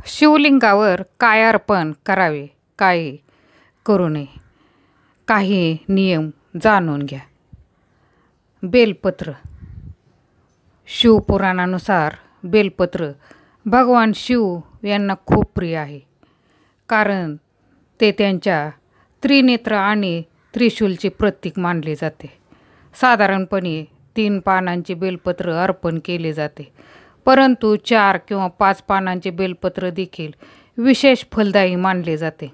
शिवलिंगावर काय अर्पण करावे, काय करू नये, काही नियम जाणून घ्या. बेलपत्र. शिवपुराणानुसार बेलपत्र भगवान शिव यांना खूप प्रिय आहे, कारण ते त्यांच्या त्रिनेत्र आणि त्रिशूलचे प्रतीक मानले जाते. साधारणपणे 3 पानांचे बेलपत्र अर्पण केले जाते, परंतु 4 किंवा 5 पानांचे बेलपत्र देखील विशेष फलदायी मानले जाते.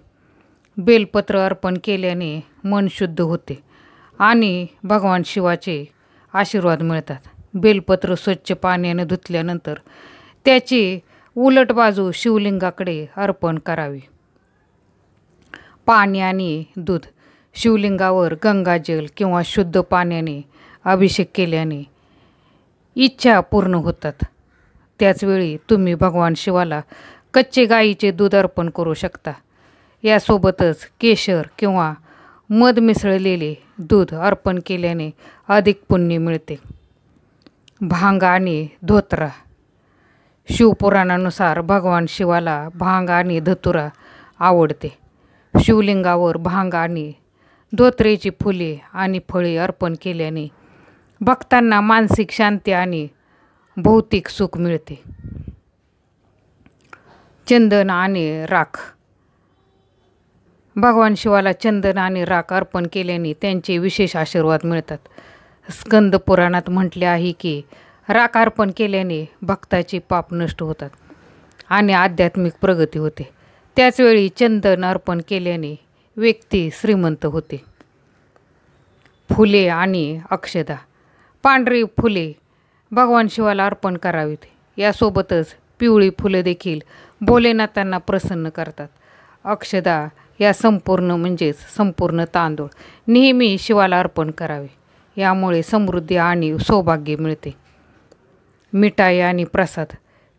बेलपत्र अर्पण केल्याने मन शुद्ध होते आणि भगवान शिवाचे आशीर्वाद मिळतात. बेलपत्र स्वच्छ पाण्याने धुतल्यानंतर त्याची उलट बाजू शिवलिंगाकडे अर्पण करावी. पाणी आणि दूध. शिवलिंगावर गंगाजल किंवा शुद्ध पाण्याने अभिषेक केल्याने इच्छा पूर्ण होतात. त्याचवेळी तुम्ही भगवान शिवाला कच्चे गाईचे दूध अर्पण करू शकता. यासोबतच केशर किंवा मध मिसळलेले दूध अर्पण केल्याने अधिक पुण्य मिळते. भांग आणि धोतरा. शिवपुराणानुसार भगवान शिवाला भांग आणि धतुरा आवडते. शिवलिंगावर भांग आणि धोत्रेची फुले आणि फळे अर्पण केल्याने भक्तांना मानसिक शांती आणि भौतिक सुख मिळते. चंदन आणि राख. भगवान शिवाला चंदन आणि राख अर्पण केल्याने त्यांचे विशेष आशीर्वाद मिळतात. स्कंद पुराणात म्हटले आहे की राख अर्पण केल्याने भक्ताचे पाप नष्ट होतात आणि आध्यात्मिक प्रगती होते. त्याचवेळी चंदन अर्पण केल्याने व्यक्ती श्रीमंत होते. फुले आणि अक्षदा. पांढरी फुले भगवान शिवाला अर्पण करावीत. यासोबतच पिवळी फुले देखील भोलेनाथांना प्रसन्न करतात. अक्षदा या संपूर्ण तांदूळ नेहमी शिवाला अर्पण करावे. यामुळे समृद्धी आणि सौभाग्य मिळते. मिठाई आणि प्रसाद.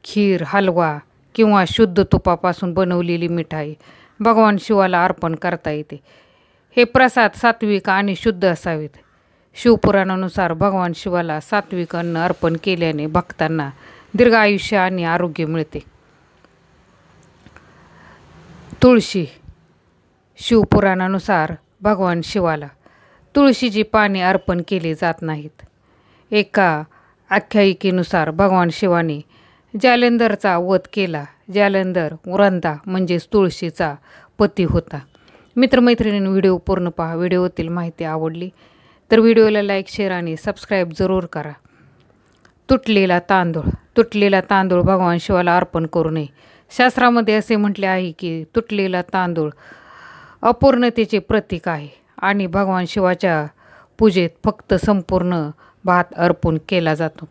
खीर, हलवा किंवा शुद्ध तुपापासून बनवलेली मिठाई भगवान शिवाला अर्पण करता येते. हे प्रसाद सात्विक आणि शुद्ध असावेत. शिवपुराणानुसार भगवान शिवाला सात्विक अन्न अर्पण केल्याने भक्तांना दीर्घ आयुष्य आणि आरोग्य मिळते. तुळशी. शिवपुराणानुसार भगवान शिवाला तुळशीची पाने अर्पण केली जात नाहीत. एका आख्यायिकेनुसार भगवान शिवाने जालंधरचा वध केला. जालंधर वृंदा तुळशीचा पती होता. मित्रमैत्रिणींनी व्हिडिओ पूर्ण पहा. व्हिडिओतील माहिती आवडली तर व्हिडिओला लाईक, शेअर आणि सबस्क्राईब जरूर करा. तुटलेला तांदूळ. तुटलेला तांदूळ भगवान शिवाला अर्पण करू नये. शास्त्रामध्ये असे म्हटले आहे की तुटलेला तांदूळ अपूर्णतेचे प्रतीक आहे आणि भगवान शिवाच्या पूजेत फक्त संपूर्ण भात अर्पण केला जातो,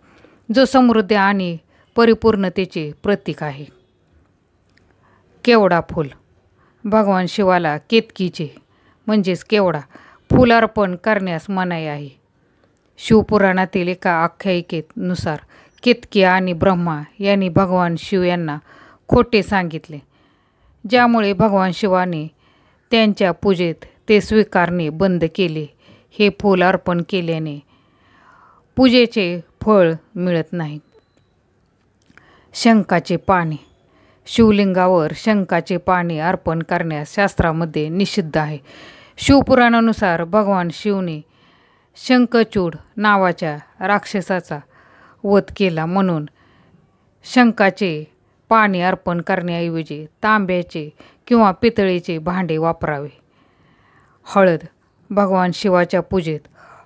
जो समृद्धी आणि परिपूर्णतेचे प्रतीक आहे. केवडा फूल. भगवान शिवाला केतकीचे केवडा फूल अर्पण करण्यास मनाई आहे. शिवपुराणातील एका आख्यायिकेनुसार केतकी आणि ब्रह्मा यांनी भगवान शिव यांना खोटे सांगितले, ज्यामुळे भगवान शिवाने त्यांच्या पूजेत ते स्वीकारणे बंद केले. हे फूल अर्पण केल्याने पूजेचे फळ मिळत नाही. शंखाचे पाने. शिवलिंगावर शंखाचे पाने अर्पण करण्यास शास्त्रामध्ये निषिद्ध आहे. शिवपुराणानुसार भगवान शिवने शंखचूड नावाच्या राक्षसाचा वध केला, म्हणून शंखाचे पाने अर्पण करण्याऐवजी तांब्याचे किंवा पितळेचे भांडे वापरावे. हळद. भगवान शिवाच्या पूजेत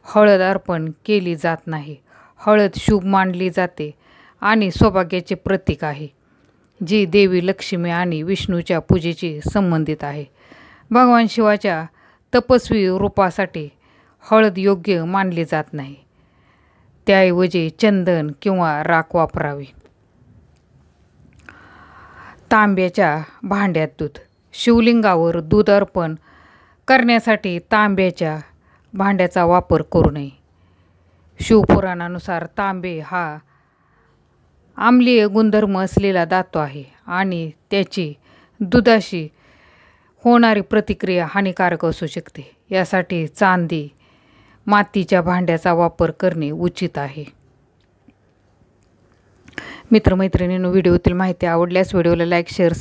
हळद अर्पण केली जात नाही. हळद शुभ मानली जाते आणि सौभाग्याचे प्रतीक आहे, जी देवी लक्ष्मी आणि विष्णूच्या पूजेशी संबंधित आहे. भगवान शिवाच्या तपस्वी रूपासाठी हळद योग्य मानली जात नाही. त्याऐवजी चंदन किंवा राख वापरावी. तांब्याच्या भांड्यात दूध. शिवलिंगावर दूध अर्पण करण्यासाठी तांब्याच्या भांड्याचा वापर करू नये. शिवपुराणानुसार तांबे हा आम्लीय गुणधर्म असलेला धातू आहे आणि त्याची दुधाशी होणारी प्रतिक्रिया हानिकारक असू शकते. यासाठी चांदी, मातीच्या भांड्याचा वापर करणे उचित आहे. मित्रमैत्रिणींनो, व्हिडिओतील माहिती आवडल्यास व्हिडिओला लाईक शेअर